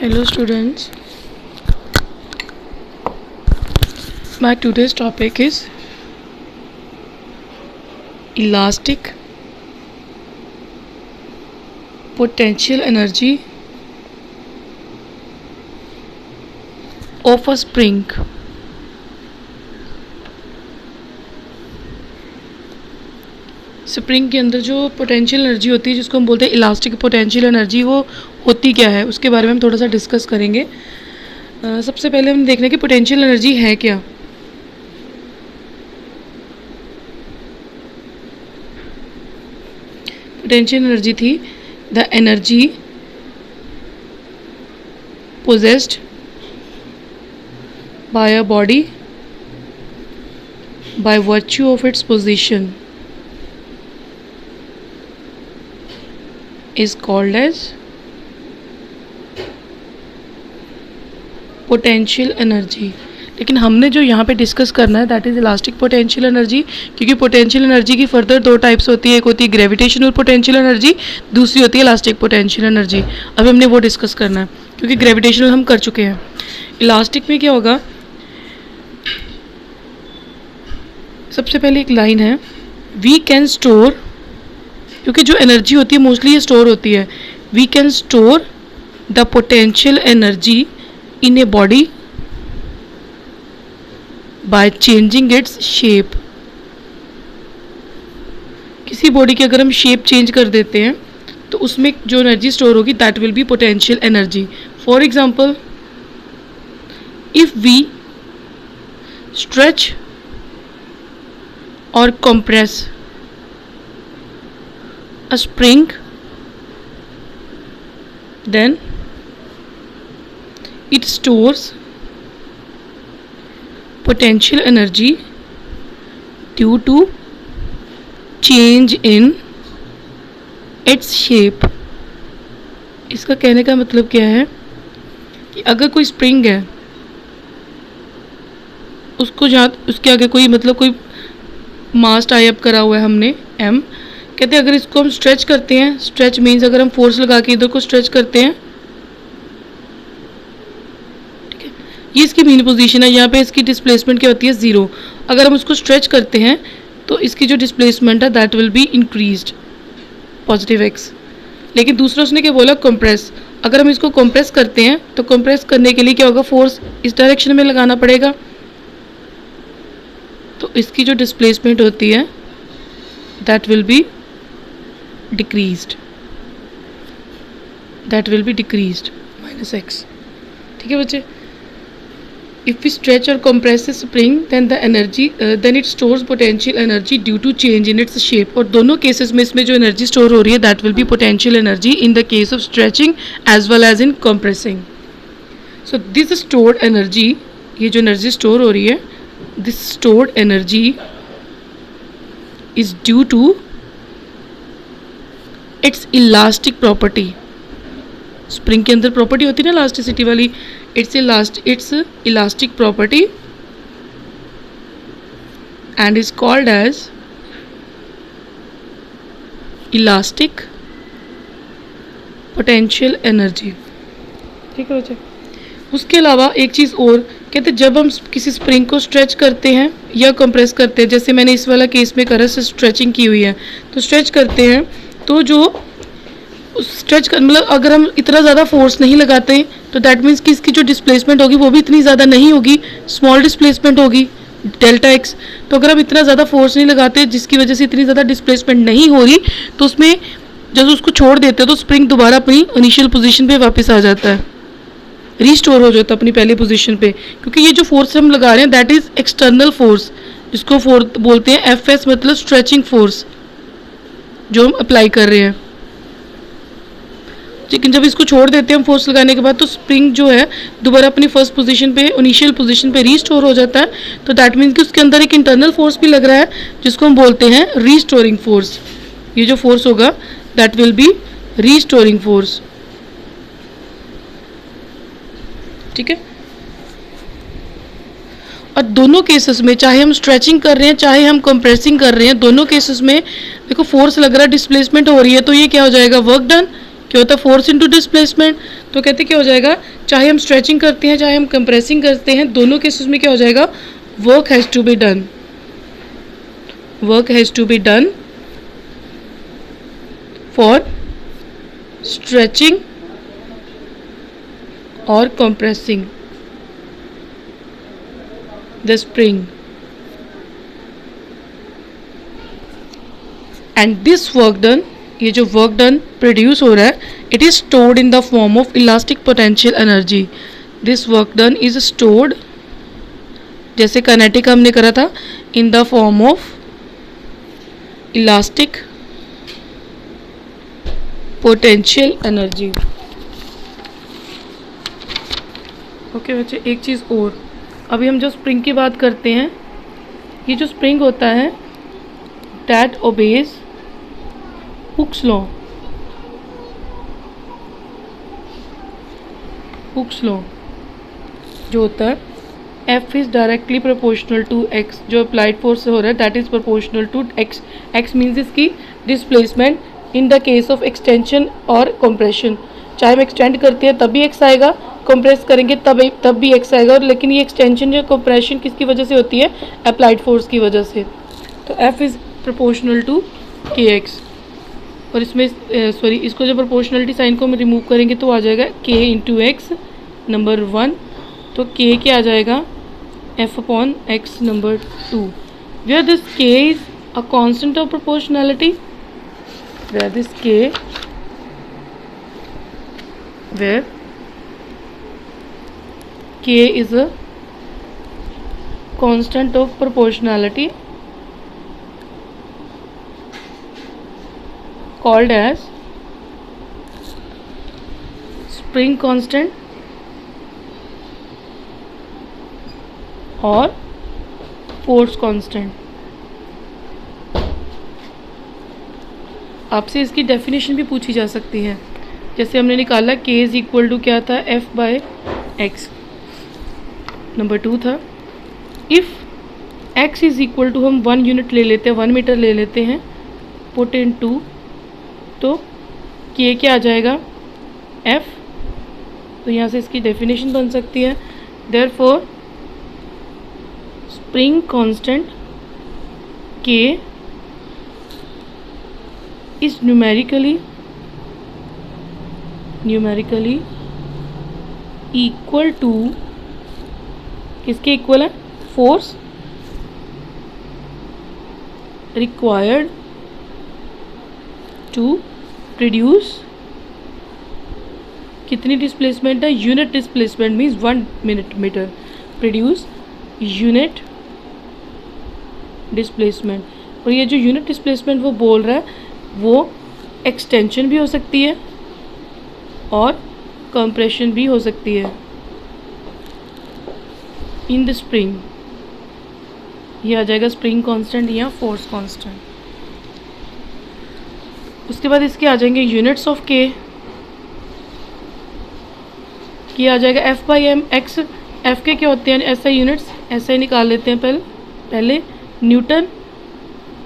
Hello students, my today's topic is elastic potential energy of a spring. Spring के अंदर जो potential energy होती है जिसको हम बोलते हैं इलास्टिक पोटेंशियल एनर्जी, वो होती क्या है उसके बारे में हम थोड़ा सा डिस्कस करेंगे। सबसे पहले हम देखने की पोटेंशियल एनर्जी है क्या। पोटेंशियल एनर्जी थी the energy possessed by a body by virtue of its position is called as potential energy। लेकिन हमने जो यहाँ पे डिस्कस करना है that is elastic potential energy, क्योंकि पोटेंशियल एनर्जी की फर्दर दो टाइप्स होती है, एक होती है ग्रेविटेशनल पोटेंशियल एनर्जी, दूसरी होती है इलास्टिक पोटेंशियल एनर्जी। अब हमने वो डिस्कस करना है क्योंकि ग्रेविटेशनल हम कर चुके हैं। इलास्टिक में क्या होगा, सबसे पहले एक लाइन है वी कैन स्टोर, क्योंकि जो एनर्जी होती है मोस्टली ये स्टोर होती है। We can store the potential energy in a body by changing its shape. किसी बॉडी की अगर हम शेप चेंज कर देते हैं तो उसमें जो एनर्जी स्टोर होगी that will be potential energy. For example, if we stretch और compress a spring, then it stores potential energy due to change in its shape। इसका कहने का मतलब क्या है कि अगर कोई स्प्रिंग है, उसको जहाँ उसके आगे कोई मतलब कोई मास टाई अप करा हुआ है हमने एम, कहते हैं अगर इसको हम स्ट्रेच करते हैं, स्ट्रेच मीन्स अगर हम फोर्स लगा के इधर को स्ट्रेच करते हैं, ठीक है, ये इसकी मेन पोजीशन है। यहाँ पे इसकी डिस्प्लेसमेंट क्या होती है, ज़ीरो। अगर हम उसको स्ट्रेच करते हैं तो इसकी जो डिस्प्लेसमेंट है that will be increased positive x. लेकिन दूसरा उसने क्या बोला, कंप्रेस। अगर हम इसको कंप्रेस करते हैं तो कंप्रेस करने के लिए क्या होगा, फोर्स इस डायरेक्शन में लगाना पड़ेगा, तो इसकी जो डिस्प्लेसमेंट होती है that will B decreased, that will be decreased minus x। ठीक है बच्चे। if we stretch or compress a spring then the energy then it stores potential energy due to change in its shape। और दोनों cases में इसमें जो energy store हो रही है that will be potential energy in the case of stretching as well as in compressing। so this stored energy, ये जो एनर्जी स्टोर हो रही है, this stored energy is due to its elastic property. Spring के अंदर property होती है ना इलास्टिसिटी वाली, its elastic property and is called as elastic potential energy. ठीक है बच्चे। उसके अलावा एक चीज़ और कहते हैं, जब हम किसी स्प्रिंग को स्ट्रेच करते हैं या कंप्रेस करते हैं, जैसे मैंने इस वाला केस में करा से स्ट्रेचिंग की हुई है, तो स्ट्रेच करते हैं तो जो स्ट्रेच कर मतलब अगर हम इतना ज़्यादा फोर्स नहीं लगाते तो दैट मीन्स कि इसकी जो डिस्प्लेसमेंट होगी वो भी इतनी ज़्यादा नहीं होगी, स्मॉल डिस्प्लेसमेंट होगी डेल्टा एक्स। तो अगर हम इतना ज़्यादा फोर्स नहीं लगाते जिसकी वजह से इतनी ज़्यादा डिस्प्लेसमेंट नहीं हो रही, तो उसमें जब उसको छोड़ देते हैं तो स्प्रिंग दोबारा अपनी इनिशियल पोजीशन पे वापस आ जाता है, रीस्टोर हो जाता है अपनी पहले पोजीशन पे। क्योंकि ये जो फोर्स हम लगा रहे हैं दैट इज़ एक्सटर्नल फोर्स, जिसको बोलते हैं एफ एस, मतलब स्ट्रेचिंग फोर्स जो हम अप्लाई कर रहे हैं। लेकिन जब इसको छोड़ देते हैं हम फोर्स लगाने के बाद, तो स्प्रिंग जो है दोबारा अपनी फर्स्ट पोजीशन पे, इनिशियल पोजीशन पे रीस्टोर हो जाता है। तो दैट मीन्स कि उसके अंदर एक इंटरनल फोर्स भी लग रहा है जिसको हम बोलते हैं रीस्टोरिंग फोर्स। ये जो फोर्स होगा that will B restoring force. ठीक है। और दोनों केसेस में चाहे हम स्ट्रेचिंग कर रहे हैं चाहे हम कंप्रेसिंग कर रहे हैं, दोनों केसेस में देखो फोर्स लग रहा है, डिस्प्लेसमेंट हो रही है, तो ये क्या हो जाएगा, वर्क डन। क्या होता है, फोर्स इनटू डिस्प्लेसमेंट। तो कहते क्या हो जाएगा, चाहे हम स्ट्रेचिंग करते हैं चाहे हम कंप्रेसिंग करते हैं, दोनों केसेस में क्या हो जाएगा, work has to be done, work has to be done for stretching और compressing the spring, and this work done, ये जो वर्क डन प्रोड्यूस हो रहा है, it is stored in the form of elastic potential energy. This work done is stored, जैसे kinetic हमने करा था, in the form of elastic potential energy. Okay बच्चे, एक चीज़ और, अभी हम जो स्प्रिंग की बात करते हैं, ये जो स्प्रिंग होता है that obeys Hooke's law, Hooke's law जो होता है, F is directly proportional to x, जो अप्लाइड फोर्स से हो रहा है that is proportional to x। x means इसकी displacement in the case of extension और कंप्रेशन। चाहे हम एक्सटेंड करते हैं तब भी x आएगा, कंप्रेस करेंगे तब भी x आएगा, और लेकिन ये एक्सटेंशन या कंप्रेशन किसकी वजह से होती है, अप्लाइड फोर्स की वजह से। तो F is proportional to kx, और इसमें सॉरी इसको जब प्रोपोर्शनलिटी साइन को हम रिमूव करेंगे तो आ जाएगा k इंटू एक्स नंबर 1, तो k क्या आ जाएगा, f upon x number 2, where this k is a constant of proportionality, where this k, where k is a constant of proportionality called as spring constant और force constant. आपसे इसकी definition भी पूछी जा सकती है, जैसे हमने निकाला k इज इक्वल टू क्या था, f बाय एक्स, नंबर 2 था। If x is equal to, हम 1 यूनिट ले लेते हैं, 1 मीटर ले लेते हैं, पुट इन 2, तो k क्या आ जाएगा, f, तो यहाँ से इसकी डेफिनेशन बन सकती है, therefore spring constant k is numerically equal to, किसके इक्वल है, फोर्स रिक्वायर्ड टू प्रोड्यूस, कितनी डिस्प्लेसमेंट है, unit displacement means 1 metre, produce unit displacement. और ये जो यूनिट डिस्प्लेसमेंट वो बोल रहा है वो एक्सटेंशन भी हो सकती है और कंप्रेशन भी हो सकती है इन द स्प्रिंग। ये आ जाएगा स्प्रिंग कांस्टेंट या फोर्स कांस्टेंट। उसके बाद इसके आ जाएंगे यूनिट्स ऑफ के, ये आ जाएगा F by M X. F के क्या होते हैं, ऐसा यूनिट्स ऐसे ही निकाल लेते हैं पहले न्यूटन,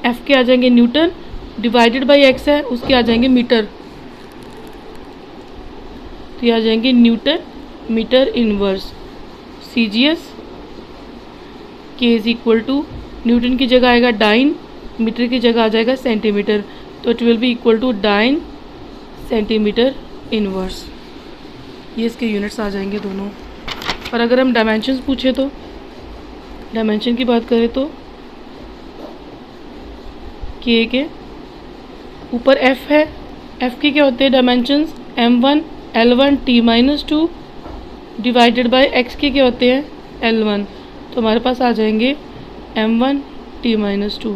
एफ के आ जाएंगे न्यूटन, डिवाइडेड बाई एक्स है उसके आ जाएंगे मीटर, तो ये आ जाएंगे न्यूटन मीटर इनवर्स। सी जी एस के इज इक्वल टू, न्यूटन की जगह आएगा डाइन, मीटर की जगह आ जाएगा सेंटीमीटर, तो it will be equal to dyne centimetre inverse. ये इसके यूनिट्स आ जाएंगे दोनों। और अगर हम डायमेंशंस पूछे तो, डायमेंशन की बात करें तो के ऊपर एफ है, एफ के क्या होते हैं dimensions, m1 l1 t-2 divided by x के क्या होते हैं l1, तो हमारे पास आ जाएंगे m1 t-2।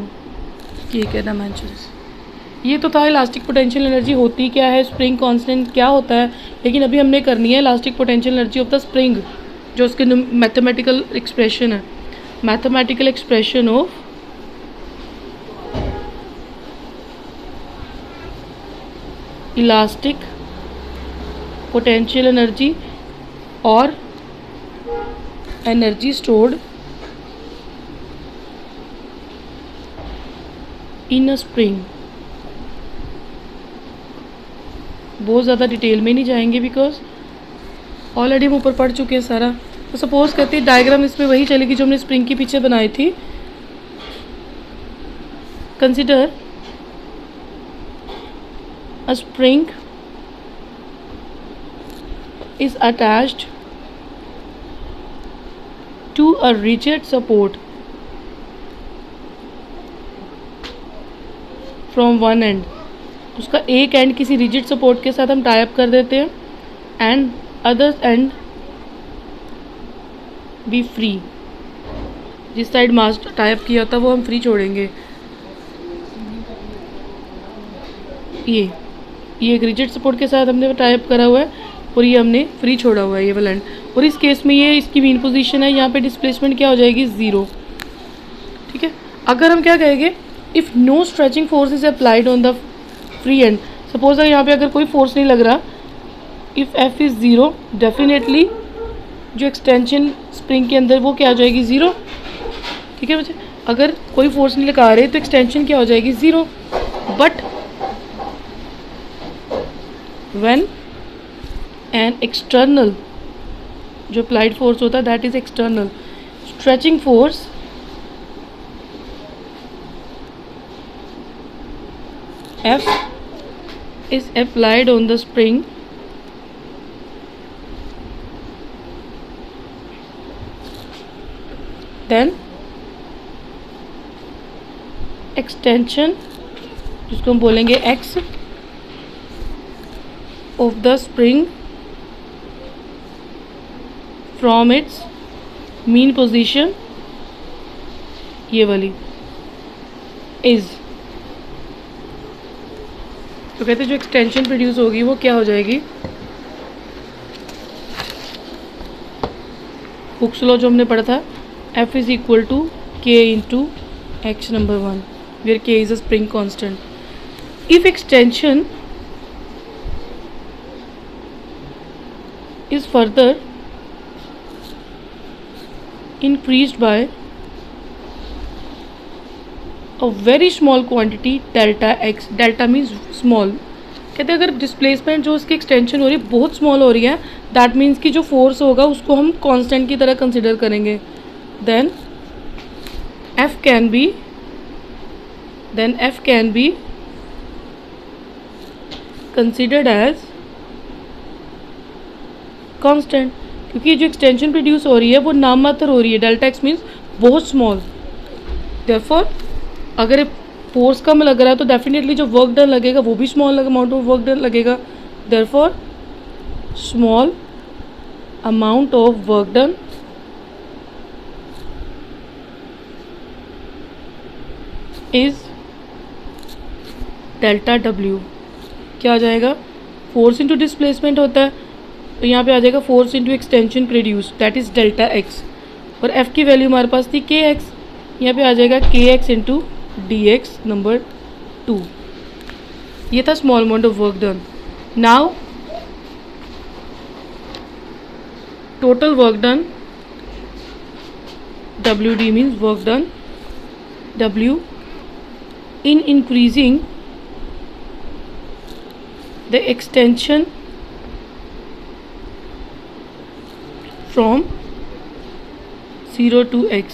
ये क्या डायमेंशंस। ये तो था इलास्टिक पोटेंशियल एनर्जी होती क्या है, स्प्रिंग कांस्टेंट क्या होता है, लेकिन अभी हमने करनी है elastic potential energy of the spring, जो उसके मैथमेटिकल एक्सप्रेशन है, mathematical expression of elastic potential energy और energy stored in a spring बहुत ज़्यादा डिटेल में नहीं जाएंगे बिकॉज ऑलरेडी हम ऊपर पढ़ चुके हैं सारा। तो सपोज करते हैं डायग्राम इसमें वही चलेगी जो हमने स्प्रिंग के पीछे बनाई थी। Consider a spring is attached to a rigid support from one end। उसका एक एंड किसी रिजिड सपोर्ट के साथ हम टाई अप कर देते हैं and other and B free. जिस साइड मास्ट टाई अप किया था वो हम फ्री छोड़ेंगे। ये एक रिजिड सपोर्ट के साथ हमने टाई अप करा हुआ है और ये हमने फ्री छोड़ा हुआ है ये वाला एंड। और इस केस में ये इसकी मीन पोजीशन है, यहाँ पे डिस्प्लेसमेंट क्या हो जाएगी 0। ठीक है, अगर हम क्या कहेंगे if no stretching force is applied on the free end. Suppose यहाँ पे अगर कोई फोर्स नहीं लग रहा, इफ़ एफ इज़ 0 डेफिनेटली जो एक्सटेंशन स्प्रिंग के अंदर वो क्या हो जाएगी 0। ठीक है बच्चे, अगर कोई फोर्स नहीं लगा रहे तो एक्सटेंशन क्या हो जाएगी 0। बट व्हेन एंड एक्सटर्नल जो अप्लाइड फोर्स होता है that is external stretching force F is applied on the spring then extension जिसको हम बोलेंगे X of the spring from its mean position ये वाली is। तो कहते हैं जो एक्सटेंशन प्रोड्यूस होगी वो क्या हो जाएगी, हुक्स लॉ जो हमने पढ़ा था F is equal to K into X number 1 where K is a spring constant. If extension is further increased by a very small quantity delta x, delta means small। कहते हैं अगर displacement जो उसकी extension हो रही है बहुत small हो रही है दैट मीन्स कि जो फोर्स होगा उसको हम कांस्टेंट की तरह कंसिडर करेंगे। Then F can be considered as constant, क्योंकि जो एक्सटेंशन प्रोड्यूस हो रही है वो नाम मात्र हो रही है। डेल्टा एक्स मीन्स बहुत स्मॉल। देयरफॉर अगर फोर्स कम लग रहा है तो डेफिनेटली जो वर्क डन लगेगा वो भी small amount of work done लगेगा। Therefore small amount of work done is delta W. क्या आ जाएगा, फोर्स इंटू डिस्प्लेसमेंट होता है तो यहाँ पे आ जाएगा force into extension produce that is delta x. और एफ की वैल्यू हमारे पास थी के एक्स, यहाँ पे आ जाएगा के X into D x number 2। ये था small amount of work done. Now total work done W D means work done W in increasing the extension from 0 to x।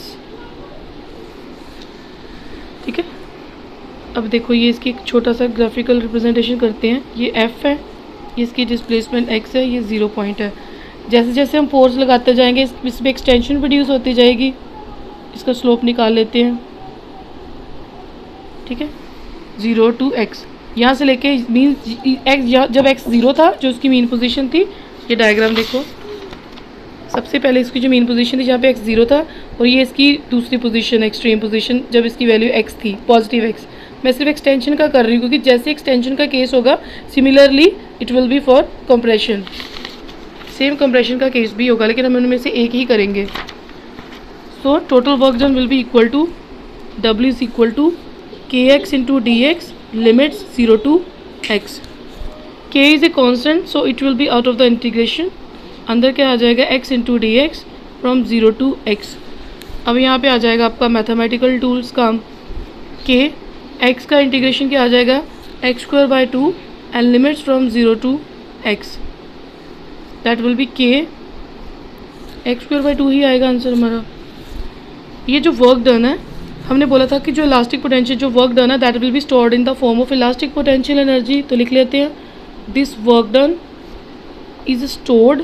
ठीक है, अब देखो ये इसकी एक छोटा सा ग्राफिकल रिप्रेजेंटेशन करते हैं। ये f है, ये इसकी डिस्प्लेसमेंट x है, ये 0 पॉइंट है। जैसे जैसे हम फोर्स लगाते जाएंगे इसमें एक्सटेंशन प्रोड्यूस होती जाएगी। इसका स्लोप निकाल लेते हैं। ठीक है, 0 to x यहाँ से लेके मीन्स x जब x 0 था जो उसकी मीन पोजीशन थी। ये डायग्राम देखो, सबसे पहले इसकी जो मेन पोजीशन थी जहाँ पे x 0 था और ये इसकी दूसरी पोजीशन एक्सट्रीम पोजीशन जब इसकी वैल्यू x थी पॉजिटिव x। मैं सिर्फ एक्सटेंशन का कर रही हूँ क्योंकि जैसे एक्सटेंशन का केस होगा similarly it will be for compression. Same compression का केस भी होगा लेकिन हम उनमें से एक ही करेंगे। So total work done will be equal to W is equal to K X into D X limits 0 to x। K is a constant so it will be out of the integration. अंदर क्या आ जाएगा x into D X from 0 to x। अब यहाँ पे आ जाएगा आपका mathematical tools काम। k x का इंटीग्रेशन क्या आ जाएगा x² by 2 and limits from 0 to x, that will B k x²/2 ही आएगा आंसर हमारा। ये जो वर्क डन है, हमने बोला था कि जो इलास्टिक पोटेंशियल जो वर्क डन है that will be stored in the form of elastic potential energy, तो लिख लेते हैं this work done is stored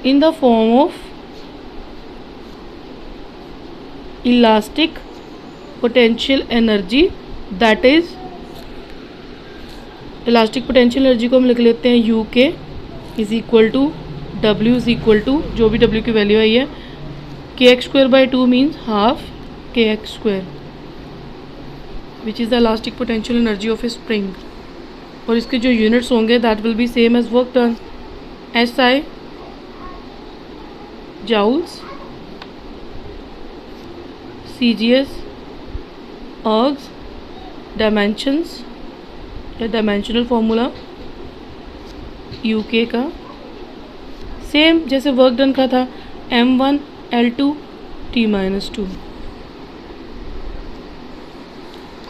in the form of elastic potential energy, that is elastic potential energy को हम लिख लेते हैं यू के is equal to W is equal to जो भी डब्ल्यू की वैल्यू आई है kx²/2 means half kx², which is the elastic potential energy of a spring. और इसके जो यूनिट्स होंगे that will be same as work done, SI joules, CGS ergs, dimensions या डायमेंशनल फॉर्मूला UK का सेम जैसे work done का था M1 L2 T-2।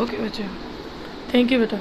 Okay बच्चे, थैंक यू बेटा।